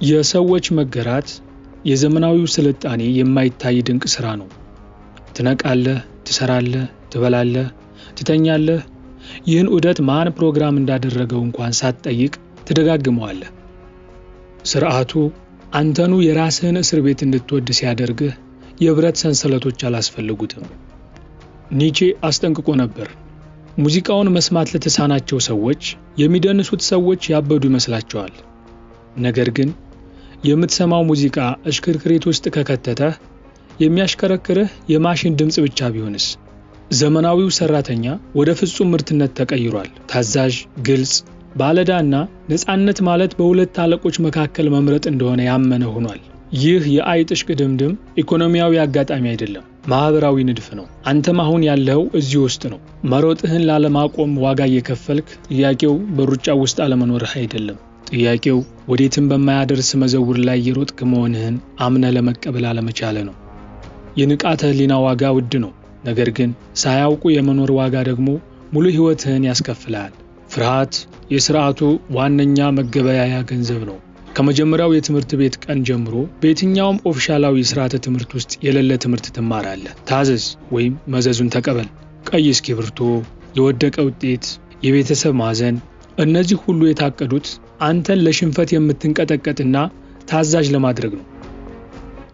የሰዎች መገራት የዘመናዊው ስልጣኔ የማይታይ ድንቅ ሥራ ነው። ትነቃለህ፣ ትሰራለህ፣ ትበላለህ፣ ትተኛለህ። ይህን ዑደት ማን ፕሮግራም እንዳደረገው እንኳን ሳትጠይቅ ትደጋግመዋለህ። ሥርዓቱ አንተኑ የራስህን እስር ቤት እንድትወድ ሲያደርግህ የብረት ሰንሰለቶች አላስፈልጉትም። ኒቼ አስጠንቅቆ ነበር። ሙዚቃውን መስማት ለተሳናቸው ሰዎች የሚደንሱት ሰዎች ያበዱ ይመስላቸዋል። ነገር ግን የምትሰማው ሙዚቃ እሽክርክሪት ውስጥ ከከተተህ የሚያሽከረክርህ የማሽን ድምፅ ብቻ ቢሆንስ? ዘመናዊው ሰራተኛ ወደ ፍጹም ምርትነት ተቀይሯል። ታዛዥ፣ ግልጽ፣ ባለዕዳና ነፃነት ማለት በሁለት አለቆች መካከል መምረጥ እንደሆነ ያመነ ሆኗል። ይህ የአይጥ እሽቅድምድም ኢኮኖሚያዊ አጋጣሚ አይደለም፣ ማህበራዊ ንድፍ ነው። አንተም አሁን ያለው እዚህ ውስጥ ነው። መሮጥህን ላለማቆም ዋጋ እየከፈልክ፣ ጥያቄው በሩጫው ውስጥ አለመኖርህ አይደለም። ጥያቄው ወዴትም በማያደርስ መዘውር ላይ የሮጥክ መሆንህን አምነህ ለመቀበል አለመቻለ ነው። የንቃተ ህሊና ዋጋ ውድ ነው፣ ነገር ግን ሳያውቁ የመኖር ዋጋ ደግሞ ሙሉ ህይወትህን ያስከፍልሃል። ፍርሃት የሥርዓቱ ዋነኛ መገበያያ ገንዘብ ነው። ከመጀመሪያው የትምህርት ቤት ቀን ጀምሮ በየትኛውም ኦፊሻላዊ ስርዓተ ትምህርት ውስጥ የሌለ ትምህርት ትማራለህ። ታዘዝ ወይም መዘዙን ተቀበል። ቀይ እስክሪብቶ፣ የወደቀ ውጤት፣ የቤተሰብ ማዘን፣ እነዚህ ሁሉ የታቀዱት አንተን ለሽንፈት የምትንቀጠቀጥና ታዛዥ ለማድረግ ነው።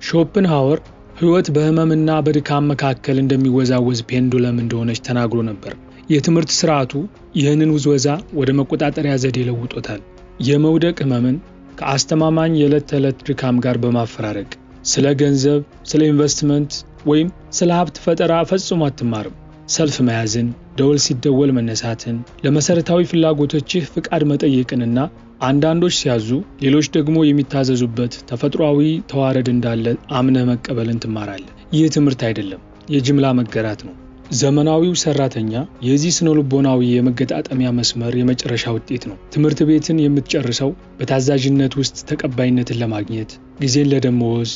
ሾፐንሃወር ህይወት በህመምና በድካም መካከል እንደሚወዛወዝ ፔንዱለም እንደሆነች ተናግሮ ነበር። የትምህርት ስርዓቱ ይህንን ውዝወዛ ወደ መቆጣጠሪያ ዘዴ ለውጦታል። የመውደቅ ህመምን ከአስተማማኝ የዕለት ተዕለት ድካም ጋር በማፈራረቅ ስለ ገንዘብ፣ ስለ ኢንቨስትመንት ወይም ስለ ሀብት ፈጠራ ፈጽሞ አትማርም። ሰልፍ መያዝን፣ ደወል ሲደወል መነሳትን፣ ለመሰረታዊ ፍላጎቶችህ ፍቃድ መጠየቅንና አንዳንዶች ሲያዙ ሌሎች ደግሞ የሚታዘዙበት ተፈጥሯዊ ተዋረድ እንዳለ አምነህ መቀበልን ትማራለህ። ይህ ትምህርት አይደለም፣ የጅምላ መገራት ነው። ዘመናዊው ሰራተኛ የዚህ ስነልቦናዊ የመገጣጠሚያ መስመር የመጨረሻ ውጤት ነው። ትምህርት ቤትን የምትጨርሰው በታዛዥነት ውስጥ ተቀባይነትን ለማግኘት፣ ጊዜን ለደመወዝ፣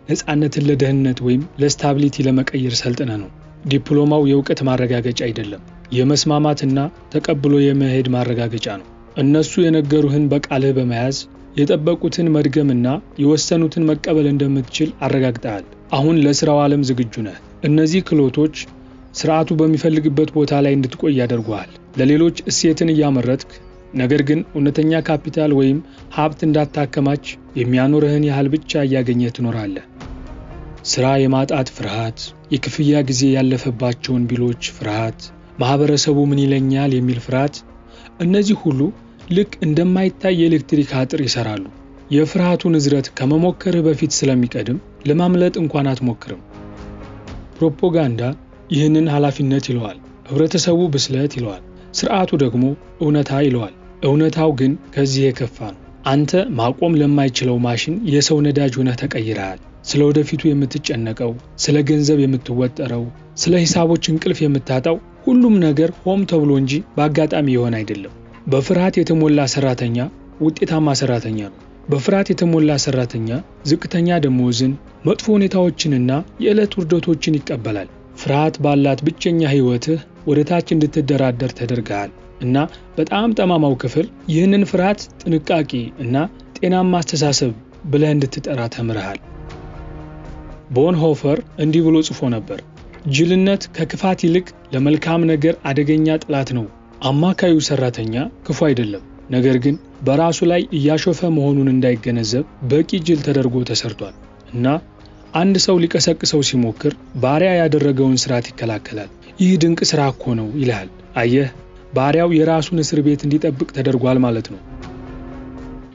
ነፃነትን ለደህንነት ወይም ለስታቢሊቲ ለመቀየር ሰልጥነ ነው። ዲፕሎማው የእውቀት ማረጋገጫ አይደለም፣ የመስማማትና ተቀብሎ የመሄድ ማረጋገጫ ነው። እነሱ የነገሩህን በቃልህ በመያዝ የጠበቁትን መድገምና የወሰኑትን መቀበል እንደምትችል አረጋግጠሃል። አሁን ለሥራው ዓለም ዝግጁ ነህ። እነዚህ ክህሎቶች ስርዓቱ በሚፈልግበት ቦታ ላይ እንድትቆይ ያደርጉሃል። ለሌሎች እሴትን እያመረትክ ነገር ግን እውነተኛ ካፒታል ወይም ሀብት እንዳታከማች የሚያኖርህን ያህል ብቻ እያገኘህ ትኖራለህ። ሥራ የማጣት ፍርሃት፣ የክፍያ ጊዜ ያለፈባቸውን ቢሎች ፍርሃት፣ ማህበረሰቡ ምን ይለኛል የሚል ፍርሃት፣ እነዚህ ሁሉ ልክ እንደማይታይ የኤሌክትሪክ አጥር ይሰራሉ። የፍርሃቱ ንዝረት ከመሞከርህ በፊት ስለሚቀድም ለማምለጥ እንኳን አትሞክርም። ፕሮፓጋንዳ ይህንን ኃላፊነት ይለዋል፣ ህብረተሰቡ ብስለት ይለዋል፣ ስርዓቱ ደግሞ እውነታ ይለዋል። እውነታው ግን ከዚህ የከፋ ነው። አንተ ማቆም ለማይችለው ማሽን የሰው ነዳጅ ሆነህ ተቀይረሃል። ስለ ወደፊቱ የምትጨነቀው፣ ስለ ገንዘብ የምትወጠረው፣ ስለ ሂሳቦች እንቅልፍ የምታጣው ሁሉም ነገር ሆም ተብሎ እንጂ በአጋጣሚ የሆነ አይደለም። በፍርሃት የተሞላ ሰራተኛ ውጤታማ ሰራተኛ ነው። በፍርሃት የተሞላ ሰራተኛ ዝቅተኛ ደሞዝን፣ መጥፎ ሁኔታዎችንና የዕለት ውርደቶችን ይቀበላል። ፍርሃት ባላት ብቸኛ ህይወትህ ወደ ታች እንድትደራደር ተደርገሃል እና በጣም ጠማማው ክፍል ይህንን ፍርሃት ጥንቃቄ እና ጤናማ አስተሳሰብ ብለህ እንድትጠራ ተምረሃል። ቦንሆፈር እንዲህ ብሎ ጽፎ ነበር። ጅልነት ከክፋት ይልቅ ለመልካም ነገር አደገኛ ጠላት ነው። አማካዩ ሰራተኛ ክፉ አይደለም፣ ነገር ግን በራሱ ላይ እያሾፈ መሆኑን እንዳይገነዘብ በቂ ጅል ተደርጎ ተሰርቷል እና አንድ ሰው ሊቀሰቅሰው ሲሞክር ባሪያ ያደረገውን ስርዓት ይከላከላል። ይህ ድንቅ ስራ እኮ ነው ይልሃል። አየህ፣ ባሪያው የራሱን እስር ቤት እንዲጠብቅ ተደርጓል ማለት ነው።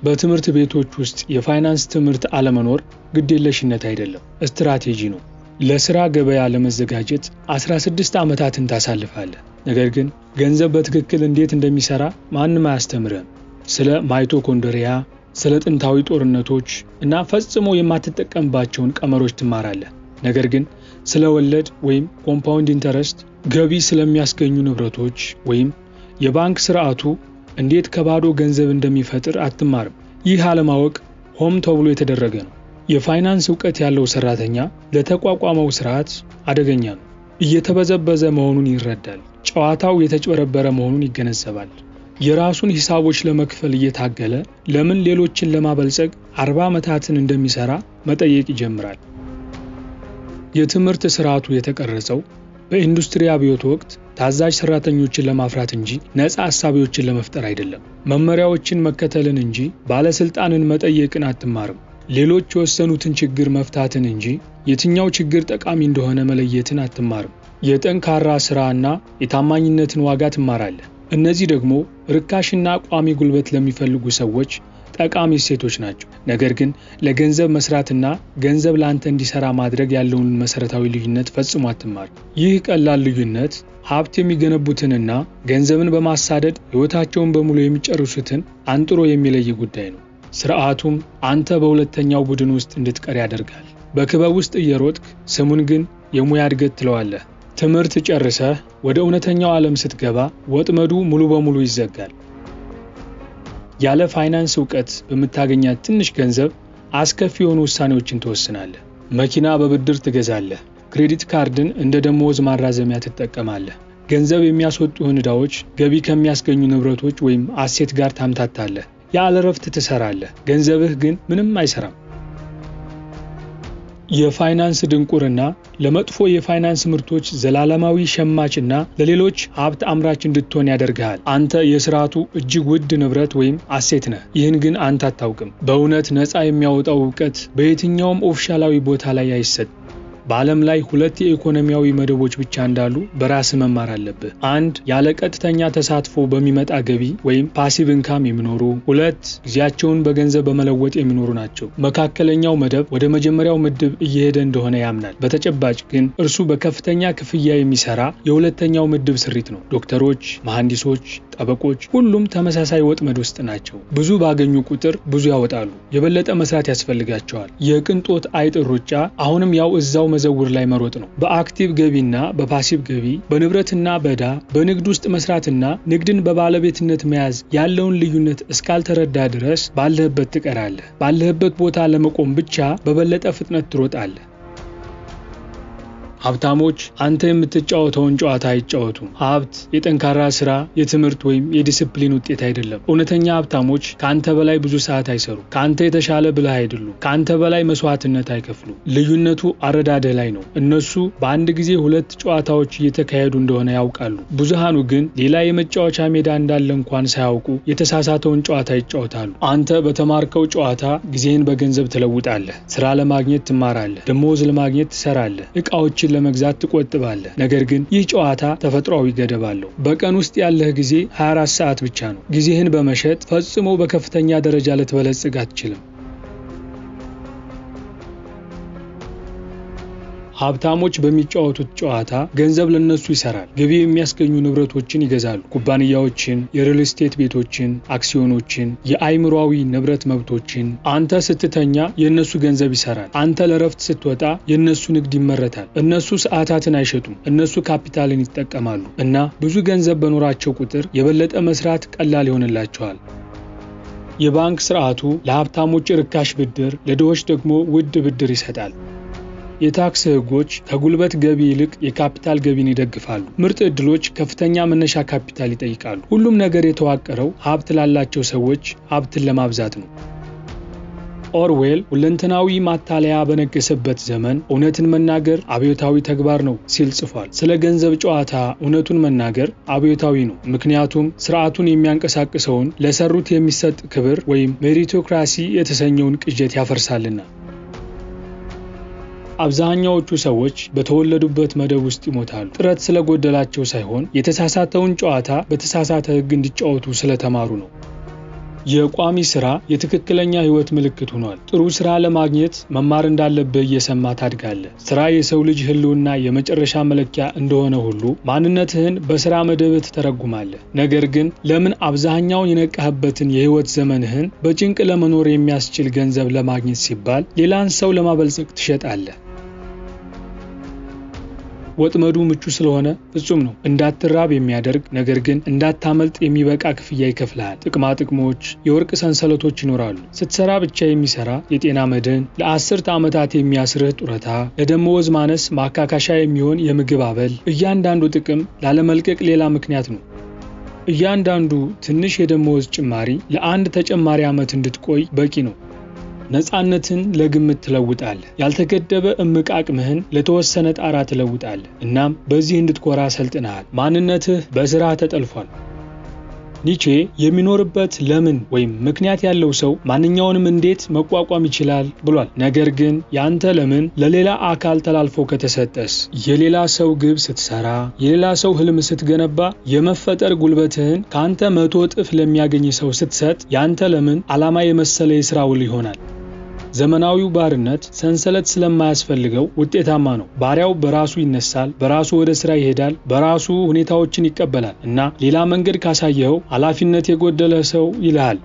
በትምህርት ቤቶች ውስጥ የፋይናንስ ትምህርት አለመኖር ግዴለሽነት አይደለም፣ ስትራቴጂ ነው። ለሥራ ገበያ ለመዘጋጀት 16 ዓመታትን ታሳልፋለህ። ነገር ግን ገንዘብ በትክክል እንዴት እንደሚሰራ ማንም አያስተምርህም። ስለ ማይቶኮንድሪያ፣ ስለ ጥንታዊ ጦርነቶች እና ፈጽሞ የማትጠቀምባቸውን ቀመሮች ትማራለህ። ነገር ግን ስለ ወለድ ወይም ኮምፓውንድ ኢንተረስት፣ ገቢ ስለሚያስገኙ ንብረቶች ወይም የባንክ ስርዓቱ እንዴት ከባዶ ገንዘብ እንደሚፈጥር አትማርም። ይህ አለማወቅ ሆም ተብሎ የተደረገ ነው። የፋይናንስ ዕውቀት ያለው ሰራተኛ ለተቋቋመው ስርዓት አደገኛ ነው። እየተበዘበዘ መሆኑን ይረዳል። ጨዋታው የተጭበረበረ መሆኑን ይገነዘባል። የራሱን ሂሳቦች ለመክፈል እየታገለ ለምን ሌሎችን ለማበልጸግ 40 ዓመታትን እንደሚሰራ መጠየቅ ይጀምራል። የትምህርት ስርዓቱ የተቀረጸው በኢንዱስትሪ አብዮት ወቅት ታዛዥ ሰራተኞችን ለማፍራት እንጂ ነፃ ሐሳቢዎችን ለመፍጠር አይደለም። መመሪያዎችን መከተልን እንጂ ባለስልጣንን መጠየቅን አትማርም። ሌሎች የወሰኑትን ችግር መፍታትን እንጂ የትኛው ችግር ጠቃሚ እንደሆነ መለየትን አትማርም። የጠንካራ ስራና የታማኝነትን ዋጋ ትማራለህ። እነዚህ ደግሞ ርካሽና ቋሚ ጉልበት ለሚፈልጉ ሰዎች ጠቃሚ እሴቶች ናቸው። ነገር ግን ለገንዘብ መስራትና ገንዘብ ላንተ እንዲሰራ ማድረግ ያለውን መሰረታዊ ልዩነት ፈጽሞ አትማር። ይህ ቀላል ልዩነት ሀብት የሚገነቡትንና ገንዘብን በማሳደድ ሕይወታቸውን በሙሉ የሚጨርሱትን አንጥሮ የሚለይ ጉዳይ ነው። ስርዓቱም አንተ በሁለተኛው ቡድን ውስጥ እንድትቀር ያደርጋል። በክበብ ውስጥ እየሮጥክ ስሙን ግን የሙያ እድገት ትለዋለህ። ትምህርት ጨርሰህ ወደ እውነተኛው ዓለም ስትገባ ወጥመዱ ሙሉ በሙሉ ይዘጋል። ያለ ፋይናንስ ዕውቀት በምታገኛት ትንሽ ገንዘብ አስከፊ የሆኑ ውሳኔዎችን ትወስናለህ። መኪና በብድር ትገዛለህ። ክሬዲት ካርድን እንደ ደመወዝ ማራዘሚያ ትጠቀማለህ። ገንዘብ የሚያስወጡህን ዕዳዎች ገቢ ከሚያስገኙ ንብረቶች ወይም አሴት ጋር ታምታታለህ። ያለ እረፍት ትሰራለህ። ገንዘብህ ግን ምንም አይሰራም። የፋይናንስ ድንቁርና ለመጥፎ የፋይናንስ ምርቶች ዘላለማዊ ሸማችና ለሌሎች ሀብት አምራች እንድትሆን ያደርግሃል። አንተ የስርዓቱ እጅግ ውድ ንብረት ወይም አሴት ነህ። ይህን ግን አንተ አታውቅም። በእውነት ነፃ የሚያወጣው ዕውቀት በየትኛውም ኦፊሻላዊ ቦታ ላይ አይሰጥም። በዓለም ላይ 2 የኢኮኖሚያዊ መደቦች ብቻ እንዳሉ በራስ መማር አለብህ። 1 ያለ ቀጥተኛ ተሳትፎ በሚመጣ ገቢ ወይም ፓሲቭ ኢንካም የሚኖሩ፣ 2 ጊዜያቸውን በገንዘብ በመለወጥ የሚኖሩ ናቸው። መካከለኛው መደብ ወደ መጀመሪያው ምድብ እየሄደ እንደሆነ ያምናል። በተጨባጭ ግን እርሱ በከፍተኛ ክፍያ የሚሰራ የሁለተኛው ምድብ ስሪት ነው። ዶክተሮች፣ መሐንዲሶች፣ ጠበቆች ሁሉም ተመሳሳይ ወጥመድ ውስጥ ናቸው። ብዙ ባገኙ ቁጥር ብዙ ያወጣሉ። የበለጠ መስራት ያስፈልጋቸዋል። የቅንጦት አይጥ ሩጫ አሁንም ያው እዛው መዘውር ላይ መሮጥ ነው። በአክቲቭ ገቢና በፓሲቭ ገቢ፣ በንብረትና በዕዳ፣ በንግድ ውስጥ መስራትና ንግድን በባለቤትነት መያዝ ያለውን ልዩነት እስካልተረዳ ድረስ ባለህበት ትቀራለህ። ባለህበት ቦታ ለመቆም ብቻ በበለጠ ፍጥነት ትሮጣለህ። ሀብታሞች አንተ የምትጫወተውን ጨዋታ አይጫወቱም። ሀብት የጠንካራ ስራ፣ የትምህርት ወይም የዲሲፕሊን ውጤት አይደለም። እውነተኛ ሀብታሞች ከአንተ በላይ ብዙ ሰዓት አይሰሩ። ከአንተ የተሻለ ብልህ አይደሉም። ከአንተ በላይ መስዋዕትነት አይከፍሉ። ልዩነቱ አረዳድህ ላይ ነው። እነሱ በአንድ ጊዜ 2 ጨዋታዎች እየተካሄዱ እንደሆነ ያውቃሉ። ብዙሃኑ ግን ሌላ የመጫወቻ ሜዳ እንዳለ እንኳን ሳያውቁ የተሳሳተውን ጨዋታ ይጫወታሉ። አንተ በተማርከው ጨዋታ ጊዜህን በገንዘብ ትለውጣለህ። ስራ ለማግኘት ትማራለህ። ደሞዝ ለማግኘት ትሰራለህ። ዕቃዎችን ለመግዛት ትቆጥባለህ። ነገር ግን ይህ ጨዋታ ተፈጥሯዊ ገደብ አለው። በቀን ውስጥ ያለህ ጊዜ 24 ሰዓት ብቻ ነው። ጊዜህን በመሸጥ ፈጽሞ በከፍተኛ ደረጃ ልትበለጽግ አትችልም። ሀብታሞች በሚጫወቱት ጨዋታ ገንዘብ ለነሱ ይሰራል። ገቢ የሚያስገኙ ንብረቶችን ይገዛሉ። ኩባንያዎችን፣ የሪል ስቴት ቤቶችን፣ አክሲዮኖችን፣ የአይምሮአዊ ንብረት መብቶችን። አንተ ስትተኛ የነሱ ገንዘብ ይሰራል። አንተ ለረፍት ስትወጣ የነሱ ንግድ ይመረታል። እነሱ ሰዓታትን አይሸጡም። እነሱ ካፒታልን ይጠቀማሉ እና ብዙ ገንዘብ በኖራቸው ቁጥር የበለጠ መስራት ቀላል ይሆንላቸዋል። የባንክ ስርዓቱ ለሀብታሞች ርካሽ ብድር፣ ለድሆች ደግሞ ውድ ብድር ይሰጣል። የታክስ ህጎች ከጉልበት ገቢ ይልቅ የካፒታል ገቢን ይደግፋሉ። ምርጥ ዕድሎች ከፍተኛ መነሻ ካፒታል ይጠይቃሉ። ሁሉም ነገር የተዋቀረው ሀብት ላላቸው ሰዎች ሀብትን ለማብዛት ነው። ኦርዌል ሁለንተናዊ ማታለያ በነገሰበት ዘመን እውነትን መናገር አብዮታዊ ተግባር ነው ሲል ጽፏል። ስለ ገንዘብ ጨዋታ እውነቱን መናገር አብዮታዊ ነው፣ ምክንያቱም ስርዓቱን የሚያንቀሳቅሰውን ለሰሩት የሚሰጥ ክብር ወይም ሜሪቶክራሲ የተሰኘውን ቅዠት ያፈርሳልና። አብዛኛዎቹ ሰዎች በተወለዱበት መደብ ውስጥ ይሞታሉ። ጥረት ስለጎደላቸው ሳይሆን የተሳሳተውን ጨዋታ በተሳሳተ ህግ እንዲጫወቱ ስለተማሩ ነው። የቋሚ ስራ የትክክለኛ ህይወት ምልክት ሆኗል። ጥሩ ስራ ለማግኘት መማር እንዳለብህ እየሰማ ታድጋለህ። ስራ የሰው ልጅ ህልውና የመጨረሻ መለኪያ እንደሆነ ሁሉ ማንነትህን በስራ መደብህ ትተረጉማለህ። ነገር ግን ለምን አብዛኛውን የነቃህበትን የህይወት ዘመንህን በጭንቅ ለመኖር የሚያስችል ገንዘብ ለማግኘት ሲባል ሌላን ሰው ለማበልጸግ ትሸጣለህ? ወጥመዱ ምቹ ስለሆነ ፍጹም ነው። እንዳትራብ የሚያደርግ ነገር ግን እንዳታመልጥ የሚበቃ ክፍያ ይከፍልሃል። ጥቅማ ጥቅሞች፣ የወርቅ ሰንሰለቶች ይኖራሉ። ስትሰራ ብቻ የሚሰራ የጤና መድን፣ ለ10 ዓመታት የሚያስርህ ጡረታ፣ ለደመወዝ ማነስ ማካካሻ የሚሆን የምግብ አበል። እያንዳንዱ ጥቅም ላለመልቀቅ ሌላ ምክንያት ነው። እያንዳንዱ ትንሽ የደሞዝ ጭማሪ ለአንድ ተጨማሪ ዓመት እንድትቆይ በቂ ነው። ነፃነትን ለግምት ትለውጣለህ። ያልተገደበ እምቅ አቅምህን ለተወሰነ ጣራ ትለውጣለህ። እናም በዚህ እንድትኮራ ሰልጥነሃል። ማንነትህ በስራ ተጠልፏል። ኒቼ የሚኖርበት ለምን ወይም ምክንያት ያለው ሰው ማንኛውንም እንዴት መቋቋም ይችላል ብሏል። ነገር ግን ያንተ ለምን ለሌላ አካል ተላልፎ ከተሰጠስ? የሌላ ሰው ግብ ስትሰራ፣ የሌላ ሰው ህልም ስትገነባ፣ የመፈጠር ጉልበትህን ካንተ 100 እጥፍ ለሚያገኝ ሰው ስትሰጥ ያንተ ለምን ዓላማ የመሰለ የሥራ ውል ይሆናል። ዘመናዊው ባርነት ሰንሰለት ስለማያስፈልገው ውጤታማ ነው። ባሪያው በራሱ ይነሳል፣ በራሱ ወደ ሥራ ይሄዳል፣ በራሱ ሁኔታዎችን ይቀበላል እና ሌላ መንገድ ካሳየኸው ኃላፊነት የጎደለ ሰው ይልሃል።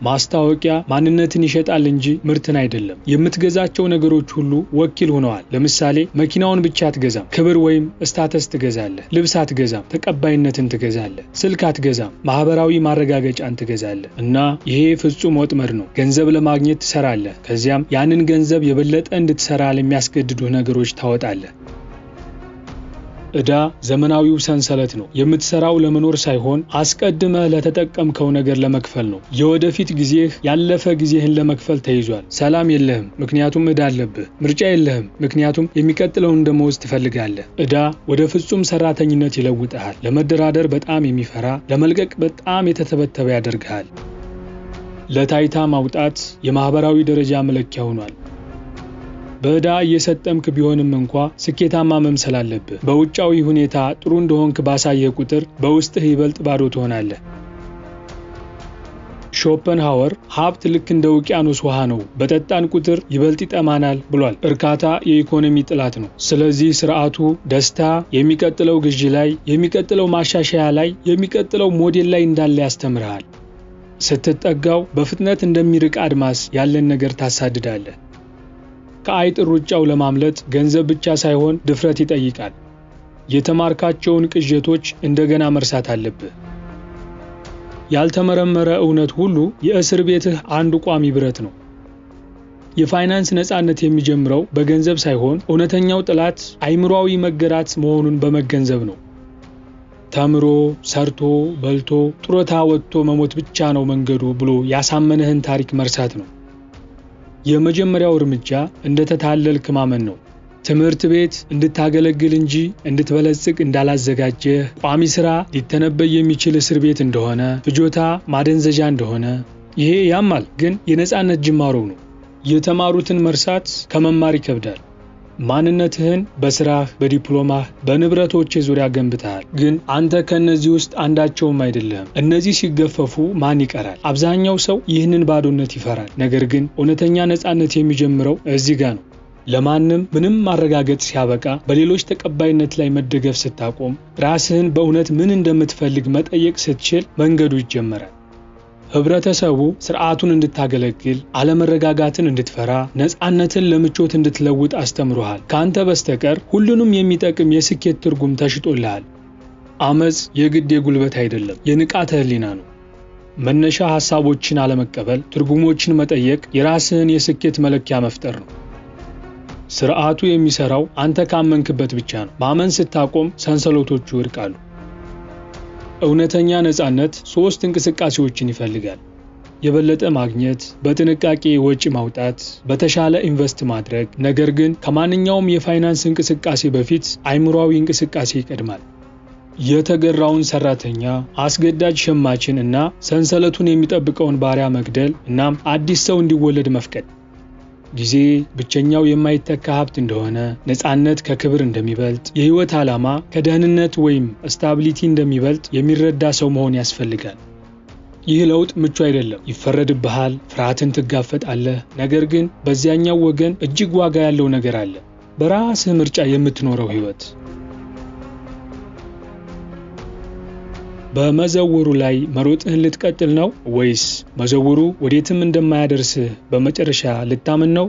ማስታወቂያ ማንነትን ይሸጣል እንጂ ምርትን አይደለም። የምትገዛቸው ነገሮች ሁሉ ወኪል ሆነዋል። ለምሳሌ መኪናውን ብቻ አትገዛም፣ ክብር ወይም ስታተስ ትገዛለህ። ልብስ አትገዛም፣ ተቀባይነትን ትገዛለህ። ስልክ አትገዛም፣ ማህበራዊ ማረጋገጫን ትገዛለህ። እና ይሄ ፍጹም ወጥመድ ነው። ገንዘብ ለማግኘት ትሰራለህ፣ ከዚያም ያንን ገንዘብ የበለጠ እንድትሰራ ለሚያስገድዱህ ነገሮች ታወጣለህ። ዕዳ ዘመናዊው ሰንሰለት ነው። የምትሰራው ለመኖር ሳይሆን አስቀድመህ ለተጠቀምከው ነገር ለመክፈል ነው። የወደፊት ጊዜህ ያለፈ ጊዜህን ለመክፈል ተይዟል። ሰላም የለህም፣ ምክንያቱም ዕዳ አለብህ። ምርጫ የለህም፣ ምክንያቱም የሚቀጥለውን ደመወዝ ትፈልጋለህ። ዕዳ ወደ ፍጹም ሰራተኝነት ይለውጥሃል። ለመደራደር በጣም የሚፈራ፣ ለመልቀቅ በጣም የተተበተበ ያደርግሃል። ለታይታ ማውጣት የማህበራዊ ደረጃ መለኪያ ሆኗል። በዕዳ እየሰጠምክ ቢሆንም እንኳ ስኬታማ መምሰል አለብህ። በውጫዊ ሁኔታ ጥሩ እንደሆንክ ባሳየህ ቁጥር በውስጥህ ይበልጥ ባዶ ትሆናለህ። ሾፐንሃወር ሀብት ልክ እንደ ውቅያኖስ ውሃ ነው፣ በጠጣን ቁጥር ይበልጥ ይጠማናል ብሏል። እርካታ የኢኮኖሚ ጥላት ነው። ስለዚህ ስርዓቱ ደስታ የሚቀጥለው ግዢ ላይ፣ የሚቀጥለው ማሻሻያ ላይ፣ የሚቀጥለው ሞዴል ላይ እንዳለ ያስተምርሃል። ስትጠጋው በፍጥነት እንደሚርቅ አድማስ ያለን ነገር ታሳድዳለህ። ከአይጥ ሩጫው ለማምለጥ ገንዘብ ብቻ ሳይሆን ድፍረት ይጠይቃል። የተማርካቸውን ቅዠቶች እንደገና መርሳት አለብህ። ያልተመረመረ እውነት ሁሉ የእስር ቤትህ አንዱ ቋሚ ብረት ነው። የፋይናንስ ነፃነት የሚጀምረው በገንዘብ ሳይሆን እውነተኛው ጠላት አይምሮአዊ መገራት መሆኑን በመገንዘብ ነው። ተምሮ፣ ሰርቶ፣ በልቶ፣ ጡረታ ወጥቶ መሞት ብቻ ነው መንገዱ ብሎ ያሳመነህን ታሪክ መርሳት ነው። የመጀመሪያው እርምጃ እንደተታለልክ ማመን ነው። ትምህርት ቤት እንድታገለግል እንጂ እንድትበለጽግ እንዳላዘጋጀህ፣ ቋሚ ሥራ ሊተነበይ የሚችል እስር ቤት እንደሆነ፣ ፍጆታ ማደንዘዣ እንደሆነ። ይሄ ያማል፣ ግን የነፃነት ጅማሮው ነው። የተማሩትን መርሳት ከመማር ይከብዳል። ማንነትህን በስራህ፣ በዲፕሎማህ፣ በንብረቶች ዙሪያ ገንብተሃል። ግን አንተ ከነዚህ ውስጥ አንዳቸውም አይደለህም። እነዚህ ሲገፈፉ ማን ይቀራል? አብዛኛው ሰው ይህንን ባዶነት ይፈራል። ነገር ግን እውነተኛ ነፃነት የሚጀምረው እዚህ ጋር ነው። ለማንም ምንም ማረጋገጥ ሲያበቃ፣ በሌሎች ተቀባይነት ላይ መደገፍ ስታቆም፣ ራስህን በእውነት ምን እንደምትፈልግ መጠየቅ ስትችል መንገዱ ይጀመራል። ህብረተሰቡ ስርዓቱን እንድታገለግል፣ አለመረጋጋትን እንድትፈራ፣ ነፃነትን ለምቾት እንድትለውጥ አስተምሮሃል። ካንተ በስተቀር ሁሉንም የሚጠቅም የስኬት ትርጉም ተሽጦልሃል። አመጽ የግድ የጉልበት አይደለም፣ የንቃተ ህሊና ነው። መነሻ ሐሳቦችን አለመቀበል፣ ትርጉሞችን መጠየቅ የራስህን የስኬት መለኪያ መፍጠር ነው። ስርዓቱ የሚሰራው አንተ ካመንክበት ብቻ ነው። ማመን ስታቆም ሰንሰለቶቹ ይወድቃሉ። እውነተኛ ነፃነት 3 እንቅስቃሴዎችን ይፈልጋል። የበለጠ ማግኘት፣ በጥንቃቄ ወጪ ማውጣት፣ በተሻለ ኢንቨስት ማድረግ። ነገር ግን ከማንኛውም የፋይናንስ እንቅስቃሴ በፊት አይምሮአዊ እንቅስቃሴ ይቀድማል። የተገራውን ሰራተኛ፣ አስገዳጅ ሸማችን እና ሰንሰለቱን የሚጠብቀውን ባሪያ መግደል፣ እናም አዲስ ሰው እንዲወለድ መፍቀድ። ጊዜ ብቸኛው የማይተካ ሀብት እንደሆነ፣ ነፃነት ከክብር እንደሚበልጥ፣ የህይወት ዓላማ ከደህንነት ወይም ስታቢሊቲ እንደሚበልጥ የሚረዳ ሰው መሆን ያስፈልጋል። ይህ ለውጥ ምቹ አይደለም። ይፈረድብሃል፣ ፍርሃትን ትጋፈጣለህ። ነገር ግን በዚያኛው ወገን እጅግ ዋጋ ያለው ነገር አለ። በራስህ ምርጫ የምትኖረው ህይወት። በመዘውሩ ላይ መሮጥህን ልትቀጥል ነው ወይስ መዘውሩ ወዴትም እንደማያደርስህ በመጨረሻ ልታምን ነው?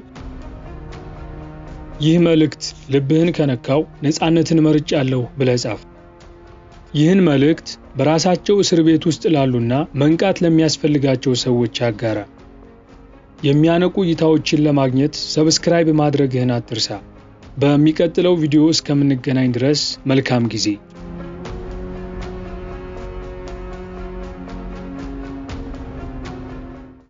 ይህ መልእክት ልብህን ከነካው ነፃነትን መርጫለሁ ብለህ ጻፍ። ይህን መልእክት በራሳቸው እስር ቤት ውስጥ ላሉና መንቃት ለሚያስፈልጋቸው ሰዎች አጋራ። የሚያነቁ እይታዎችን ለማግኘት ሰብስክራይብ ማድረግህን አትርሳ። በሚቀጥለው ቪዲዮ እስከምንገናኝ ድረስ መልካም ጊዜ።